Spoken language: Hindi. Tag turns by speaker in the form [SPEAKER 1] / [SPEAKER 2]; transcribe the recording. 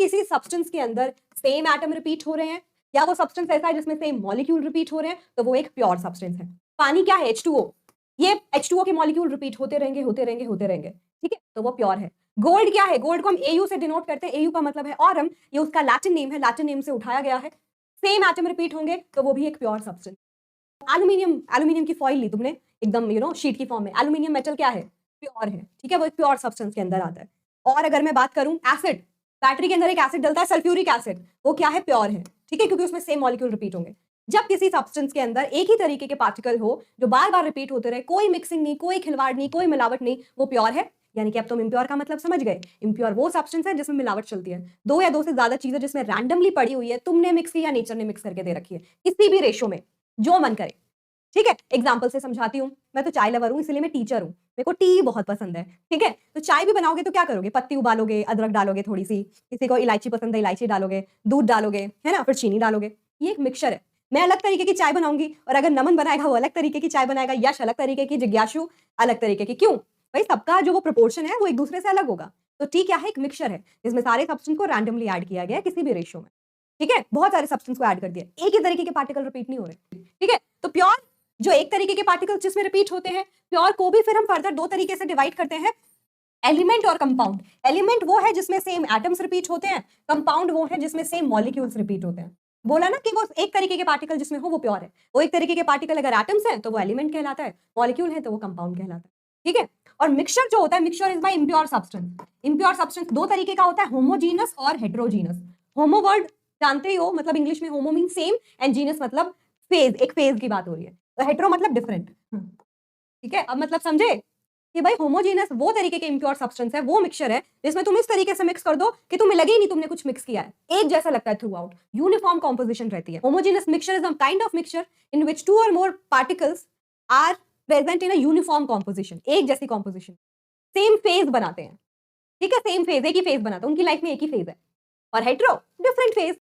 [SPEAKER 1] किसी सब्सटेंस के अंदर सेम एटम रिपीट हो रहे हैं या वो सब्सटेंस ऐसा है जिसमें सेम मॉलिक्यूल रिपीट हो रहे हैं, तो वो एक प्योर सब्सटेंस है। पानी क्या है? H2O। ये H2O के मॉलिक्यूल रिपीट होते रहेंगे होते रहेंगे होते रहेंगे, ठीक है, तो वो प्योर है। गोल्ड क्या है? गोल्ड को हम Au से डिनोट करते हैं, Au का मतलब है ऑरम, ये उसका लैटिन नेम है, लैटिन नेम से उठाया गया है। सेम एटम रिपीट होंगे तो वो भी एक प्योर सब्सटेंस। एल्यूमिनियम, एल्यूमिनियम की फॉइल ली तुमने एकदम शीट की फॉर्म में, एल्यूमिनियम मेटल क्या है? प्योर है, ठीक है, वो एक प्योर सब्सटेंस के अंदर आता है। और अगर मैं बात करूं एसिड, बैटरी के अंदर एक एसिड डलता है सल्फ्यूरिक एसिड, वो क्या है? प्योर है, ठीक है, क्योंकि उसमें सेम मॉलिक्यूल रिपीट होंगे। जब किसी सब्सटेंस के अंदर एक ही तरीके के पार्टिकल हो जो बार बार रिपीट होते रहे, कोई मिक्सिंग नहीं, कोई खिलवाड़ नहीं, कोई मिलावट नहीं, वो प्योर है। यानी कि अब तुम इम्प्योर का मतलब समझ गए। इम्प्योर वो सब्सटेंस है जिसमें मिलावट चलती है, दो या दो से ज्यादा चीजें जिसमें रैंडमली पड़ी हुई है, तुमने मिक्स की या नेचर ने मिक्स करके दे रखी है, किसी भी रेशो में जो मन करे, ठीक है। एग्जाम्पल से समझाती हूँ। मैं तो चाय लवर हूँ, इसलिए मैं टीचर हूँ, मेरे को टी बहुत पसंद है, ठीक है। तो चाय भी बनाओगे तो क्या करोगे? पत्ती उबालोगे, अदरक डालोगे, थोड़ी सी, किसी को इलायची पसंद है इलायची डालोगे, दूध डालोगे, है ना, फिर चीनी डालोगे। ये एक मिक्सचर है। मैं अलग तरीके की चाय बनाऊंगी और अगर नमन बनाएगा वो अलग तरीके की चाय बनाएगा, यश अलग तरीके की, जिज्ञासु अलग तरीके की। क्यों भाई? सबका जो वो प्रोपोर्शन है वो एक दूसरे से अलग होगा। तो टी क्या है? एक मिक्सचर है जिसमें सारे सब्सटेंस को रैंडमली ऐड किया गया है किसी भी रेशियो में, ठीक है। बहुत सारे सब्सटेंस को ऐड कर दिया, एक ही तरीके के पार्टिकल रिपीट नहीं हो रहे, ठीक है। तो प्योर जो एक तरीके के पार्टिकल जिसमें रिपीट होते हैं, प्योर को भी फिर हम फर्दर दो तरीके से डिवाइड करते हैं, एलिमेंट और कंपाउंड। एलिमेंट वो है जिसमें सेम एटम्स रिपीट होते हैं, कंपाउंड वो है जिसमें सेम मॉलिक्यूल्स रिपीट होते हैं। बोला ना कि वो एक तरीके के पार्टिकल जिसमें हो वो प्योर है। वो एक तरीके के पार्टिकल अगर एटम्स हैं तो वो एलिमेंट कहलाता है, मॉलिक्यूल है तो वो कंपाउंड कहलाता है, ठीक है। और मिक्सचर जो होता है, mixture is by impure substance. Impure substance दो तरीके का होता है, होमोजीनस और हेटेरोजीनस। होमो वर्ड जानते ही हो, मतलब इंग्लिश में homo mean same and genus मतलब फेज, एक फेज की बात हो रही है। तो हेटेरो मतलब डिफरेंट, ठीक है। अब मतलब समझे कि भाई होमोजीनस वो तरीके के इम्प्योर सब्सटेंस है, वो मिक्सचर है जिसमें तुम इस तरीके से मिक्स कर दो कि तुम्हें लगे ही नहीं तुमने कुछ मिक्स किया है, एक जैसा लगता है थ्रू आउट, यूनिफॉर्म कॉम्पोजिशन रहती है। Homogeneous mixture is a kind of mixture in which two और more particles are present in a uniform composition, एक जैसी कॉम्पोजिशन, सेम फेज बनाते हैं, ठीक है, सेम फेज, एक ही फेज बनाते हैं, उनकी लाइफ में एक ही फेज है। और हेटेरो डिफरेंट फेज,